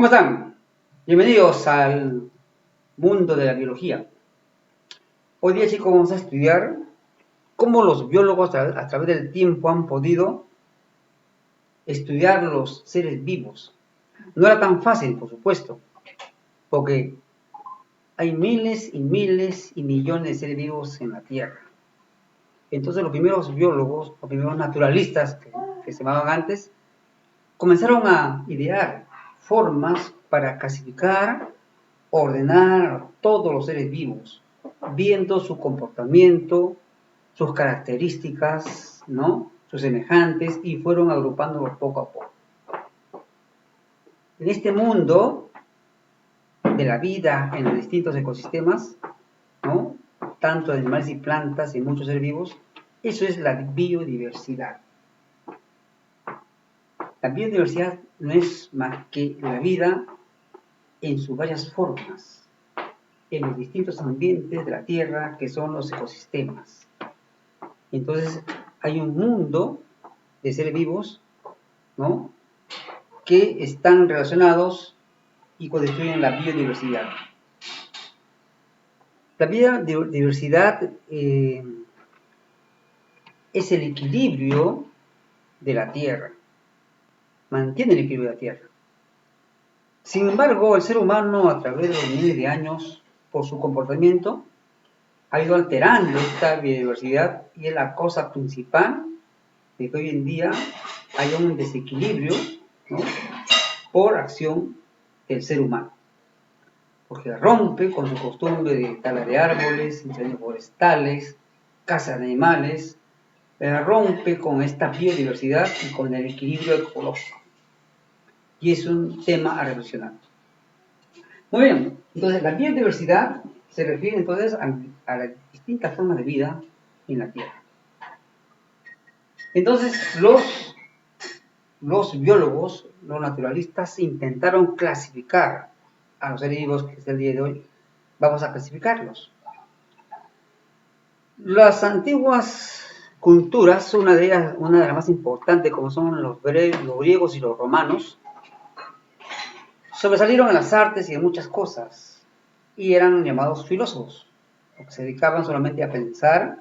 ¿Cómo están? Bienvenidos al mundo de la biología. Hoy día, chicos, vamos a estudiar cómo los biólogos a través del tiempo han podido estudiar los seres vivos. No era tan fácil, por supuesto, porque hay miles y miles y millones de seres vivos en la Tierra. Entonces los primeros biólogos, los primeros naturalistas que se llamaban antes, comenzaron a idear formas para clasificar, ordenar todos los seres vivos, viendo su comportamiento, sus características, ¿no? Sus semejantes, y fueron agrupándolos poco a poco. En este mundo de la vida en los distintos ecosistemas, ¿no? Tanto de animales y plantas y muchos seres vivos, eso es la biodiversidad. La biodiversidad no es más que la vida en sus varias formas, en los distintos ambientes de la Tierra que son los ecosistemas. Entonces hay un mundo de seres vivos, ¿no?, que están relacionados y constituyen la biodiversidad. La biodiversidad es el equilibrio de la Tierra, mantiene el equilibrio de la Tierra. Sin embargo, el ser humano, a través de los miles de años, por su comportamiento, ha ido alterando esta biodiversidad, y es la causa principal de que hoy en día haya un desequilibrio, ¿no?, por acción del ser humano, porque rompe con su costumbre de tala de árboles, incendios forestales, caza de animales, rompe con esta biodiversidad y con el equilibrio ecológico. Y es un tema a reflexionar. Muy bien, entonces la biodiversidad se refiere entonces a las distintas formas de vida en la Tierra. Entonces los biólogos, los naturalistas, intentaron clasificar a los seres vivos, que es el día de hoy. Vamos a clasificarlos. Las antiguas culturas, una de las más importantes, como son los griegos y los romanos, sobresalieron en las artes y en muchas cosas, y eran llamados filósofos, porque se dedicaban solamente a pensar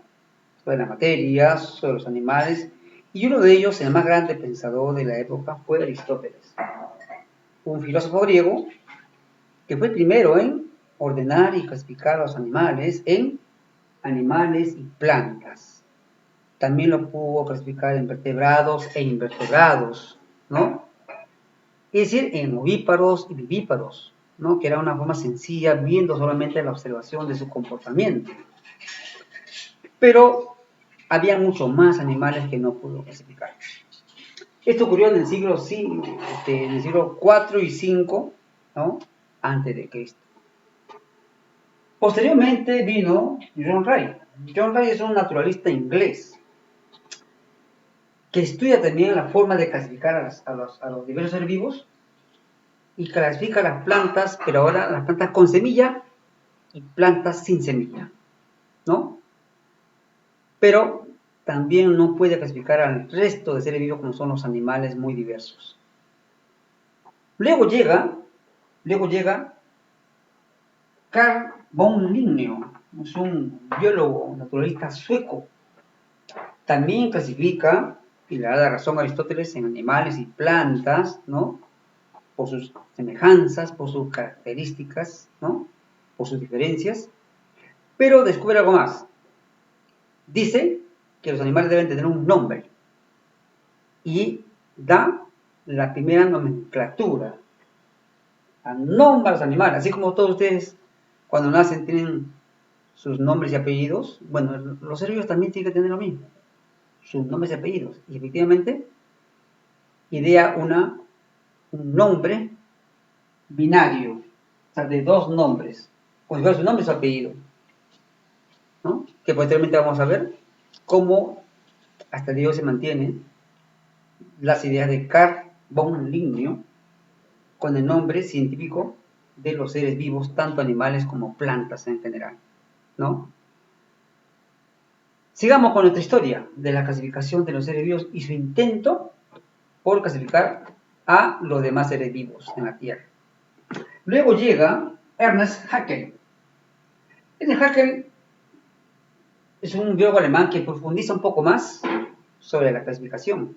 sobre la materia, sobre los animales, y uno de ellos, el más grande pensador de la época, fue Aristóteles, un filósofo griego que fue el primero en ordenar y clasificar a los animales en animales y plantas. También lo pudo clasificar en vertebrados e invertebrados, ¿no? Es decir, en ovíparos y vivíparos, ¿no?, que era una forma sencilla, viendo solamente la observación de su comportamiento. Pero había mucho más animales que no pudo clasificar. Esto ocurrió en el siglo IV y V, ¿no?, antes de Cristo. Posteriormente vino John Ray. John Ray es un naturalista inglés que estudia también la forma de clasificar a los diversos seres vivos, y clasifica las plantas, pero ahora las plantas con semilla y plantas sin semilla, ¿no? Pero también no puede clasificar al resto de seres vivos, como son los animales muy diversos. Luego llega Carl von Linné, es un biólogo naturalista sueco. También clasifica, y le da la razón a Aristóteles, en animales y plantas, ¿no?, por sus semejanzas, por sus características, ¿no?, por sus diferencias, pero descubre algo más. Dice que los animales deben tener un nombre, y da la primera nomenclatura, nombra a los animales, así como todos ustedes cuando nacen tienen sus nombres y apellidos. Bueno, los seres vivos también tienen que tener lo mismo, sus nombres y apellidos, y efectivamente idea un nombre binario, o sea, de dos nombres, como si fuera su nombre y su apellido, ¿no?, que posteriormente vamos a ver cómo hasta el día de hoy se mantienen las ideas de Carl von Linné con el nombre científico de los seres vivos, tanto animales como plantas en general, ¿no? Sigamos con nuestra historia de la clasificación de los seres vivos y su intento por clasificar a los demás seres vivos en la Tierra. Luego llega Ernest Haeckel. Este Haeckel es un biólogo alemán que profundiza un poco más sobre la clasificación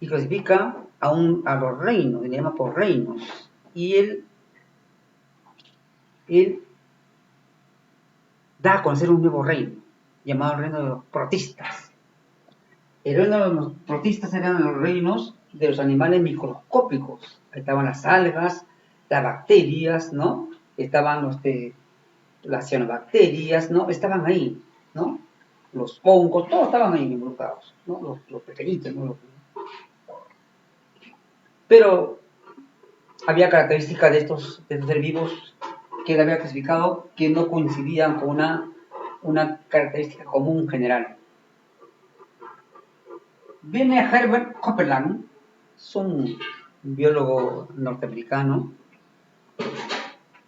y clasifica a los reinos, le llama por reinos. Y él da a conocer un nuevo reino, llamado el reino de los protistas. El reino de los protistas eran los reinos de los animales microscópicos. Ahí estaban las algas, las bacterias, ¿no? Estaban las cianobacterias, ¿no? Estaban ahí, ¿no? Los hongos, todos estaban ahí involucrados, ¿no? Los pequeñitos, ¿no? Pero había características de estos seres vivos que él había clasificado que no coincidían con una característica común general. Viene Herbert Copeland, es un biólogo norteamericano,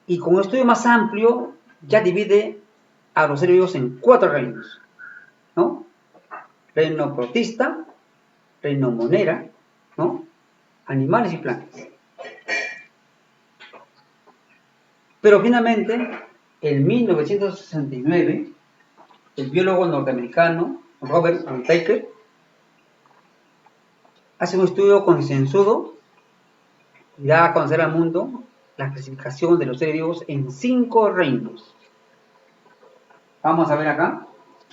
y con un estudio más amplio ya divide a los seres vivos en 4 reinos, ¿no? Reino protista, reino monera, ¿no? Animales y plantas. Pero finalmente, en 1969, el biólogo norteamericano Robert Whittaker hace un estudio concienzudo y da a conocer al mundo la clasificación de los seres vivos en 5 reinos. Vamos a ver acá,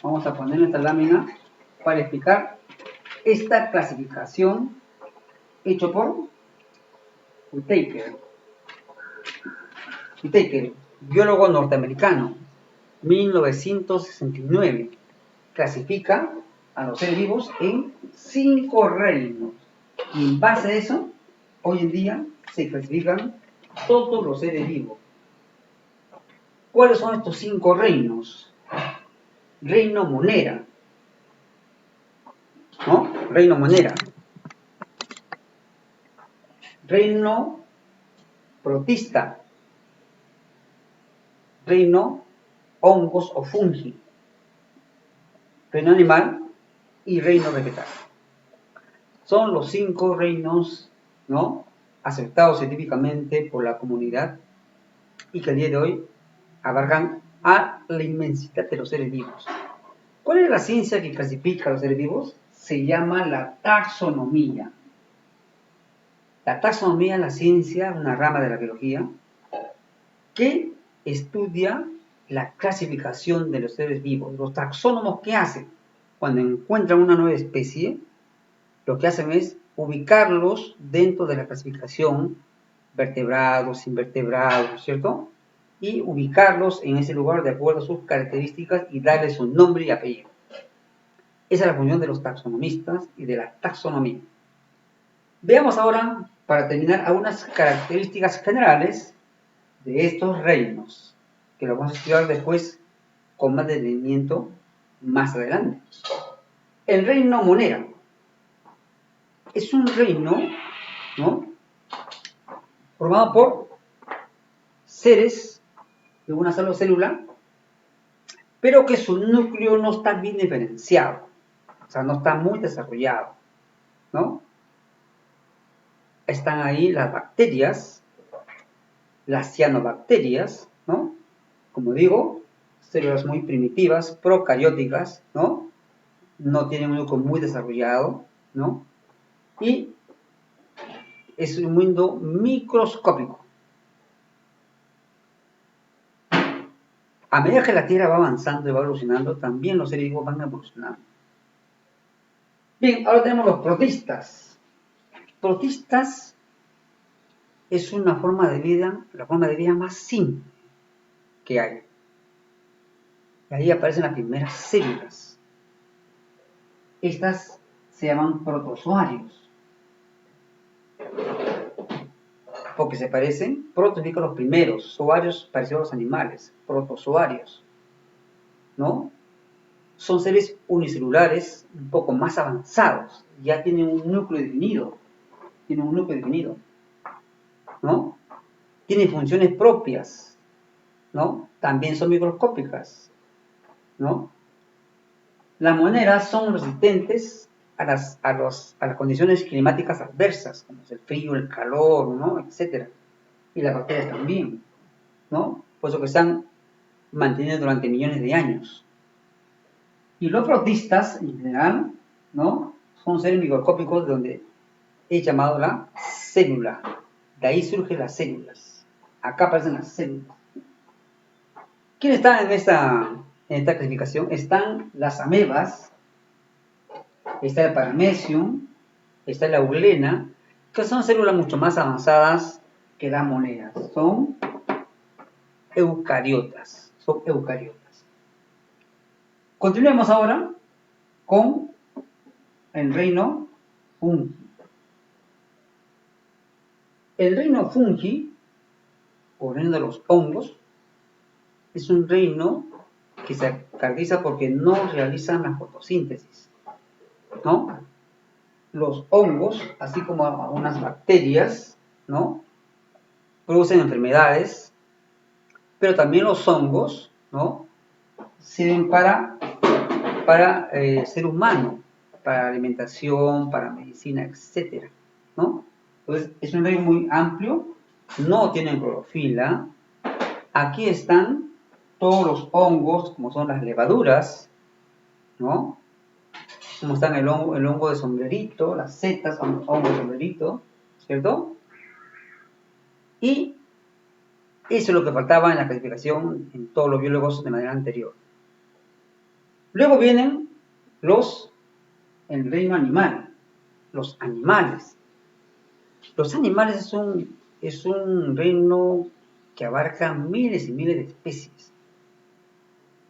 vamos a poner esta lámina para explicar esta clasificación hecho por Whittaker, biólogo norteamericano, 1969, clasifica a los seres vivos en 5 reinos. Y en base a eso, hoy en día se clasifican todos los seres vivos. ¿Cuáles son estos 5 reinos? Reino monera, ¿no? Reino monera. Reino protista. Reino hongos o fungi. Reino animal y reino vegetal. Son los 5 reinos, ¿no?, aceptados científicamente por la comunidad y que al día de hoy abarcan a la inmensidad de los seres vivos. ¿Cuál es la ciencia que clasifica a los seres vivos? Se llama la taxonomía. La taxonomía es la ciencia, una rama de la biología, que estudia la clasificación de los seres vivos. Los taxónomos, ¿qué hacen? Cuando encuentran una nueva especie, lo que hacen es ubicarlos dentro de la clasificación, vertebrados, invertebrados, ¿cierto? Y ubicarlos en ese lugar de acuerdo a sus características y darles un nombre y apellido. Esa es la función de los taxonomistas y de la taxonomía. Veamos ahora, para terminar, algunas características generales de estos reinos, que lo vamos a estudiar después con más detenimiento más adelante. El reino monera es un reino, ¿no?, formado por seres de una sola célula, pero que su núcleo no está bien diferenciado, o sea, no está muy desarrollado, ¿no? Están ahí las bacterias, las cianobacterias, ¿no? Como digo, células muy primitivas, procarióticas, ¿no? No tienen un núcleo muy desarrollado, ¿no? Y es un mundo microscópico. A medida que la Tierra va avanzando y va evolucionando, también los seres vivos van evolucionando. Bien, ahora tenemos los protistas. Protistas es una forma de vida, la forma de vida más simple que hay. Y ahí aparecen las primeras células. Estas se llaman protozoarios, porque se parecen, proto significa los primeros, zoarios parecidos a los animales, protozoarios, ¿no? Son seres unicelulares un poco más avanzados, ya tienen un núcleo definido, ¿no? Tienen funciones propias, ¿no? También son microscópicas, ¿no? Las moneras son resistentes a las condiciones climáticas adversas, como el frío, el calor, ¿no?, etcétera. y las bacterias también, ¿no? Por eso que se han mantenido durante millones de años. Y los protistas, en general, ¿no? Son seres microscópicos donde es llamado la célula. De ahí surgen las células. Acá aparecen las células. ¿Quién está en esta clasificación? Están las amebas, está el paramecium, está la eulena, que son células mucho más avanzadas que las monedas. Son eucariotas. Continuemos ahora con el reino fungi. El reino fungi, o reino de los hongos, es un reino que se caracteriza porque no realizan la fotosíntesis, ¿no? Los hongos, así como algunas bacterias, ¿no? Producen enfermedades, pero también los hongos, ¿no? Sirven para ser humano, para alimentación, para medicina, etc., ¿no? Entonces, es un reino muy amplio, no tienen clorofila. Aquí están todos los hongos, como son las levaduras, ¿no? Como están el hongo de sombrerito, las setas son hongo de sombrerito, ¿cierto? Y eso es lo que faltaba en la clasificación en todos los biólogos de manera anterior. Luego vienen el reino animal, los animales. Los animales es un reino que abarca miles y miles de especies.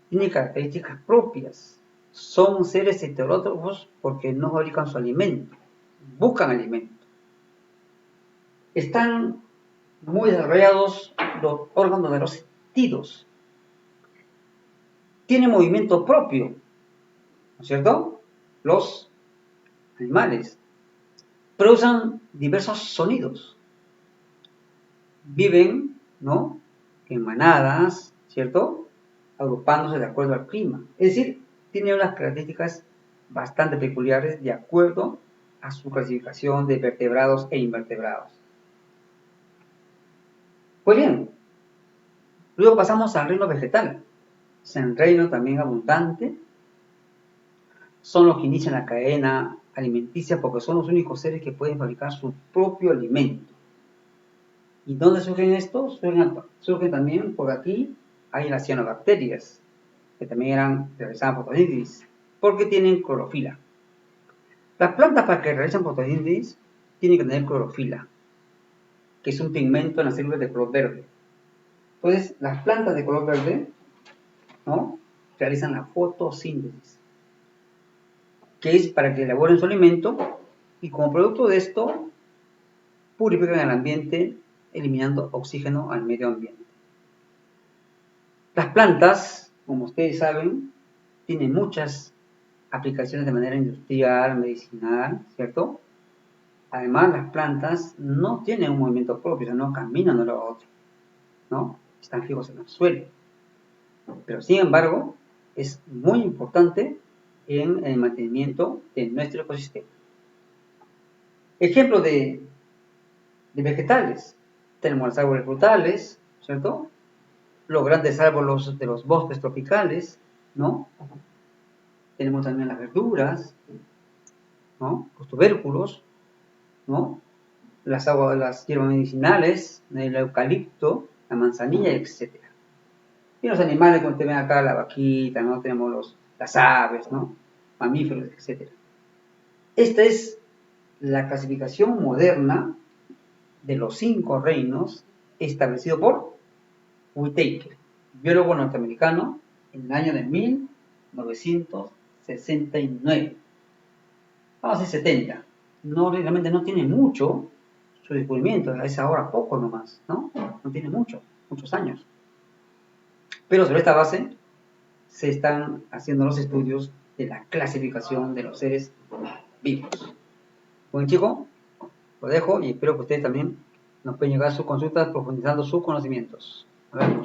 Tiene características propias. Son seres heterótrofos porque no fabrican su alimento, buscan alimento. Están muy desarrollados los órganos de los sentidos. Tienen movimiento propio, ¿no es cierto? Los animales producen diversos sonidos. Viven, ¿no? En manadas, ¿cierto? Agrupándose de acuerdo al clima. Es decir, tiene unas características bastante peculiares de acuerdo a su clasificación de vertebrados e invertebrados. Pues bien, luego pasamos al reino vegetal. Es un reino también abundante. Son los que inician la cadena alimenticia porque son los únicos seres que pueden fabricar su propio alimento. ¿Y dónde surgen estos? Surgen también por aquí, hay las cianobacterias, que también realizaban fotosíntesis, porque tienen clorofila. Las plantas para que realicen fotosíntesis tienen que tener clorofila, que es un pigmento en las células de color verde. Entonces, las plantas de color verde, ¿no? Realizan la fotosíntesis, que es para que elaboren su alimento y como producto de esto purifican el ambiente eliminando oxígeno al medio ambiente. Las plantas, como ustedes saben, tienen muchas aplicaciones de manera industrial, medicinal, ¿cierto? Además, las plantas no tienen un movimiento propio, no caminan de un lado a otro, ¿no? Están fijos en el suelo. Pero, sin embargo, es muy importante en el mantenimiento de nuestro ecosistema. Ejemplo de vegetales. Tenemos los árboles frutales, ¿cierto? Los grandes árboles de los bosques tropicales, ¿no? Tenemos también las verduras, ¿no? Los tubérculos, ¿no? Las hierbas medicinales, el eucalipto, la manzanilla, etc. Y los animales, como te ven acá, la vaquita, ¿no? Tenemos las aves, ¿no? Mamíferos, etc. Esta es la clasificación moderna de los 5 reinos establecido por Whitaker, biólogo norteamericano, en el año de 1969. Vamos a decir 70. Realmente no tiene mucho su descubrimiento, es ahora poco nomás, ¿no? No tiene muchos años. Pero sobre esta base se están haciendo los estudios de la clasificación de los seres vivos. Bueno, chicos, lo dejo y espero que ustedes también nos pueden llegar a sus consultas profundizando sus conocimientos. Nos vemos.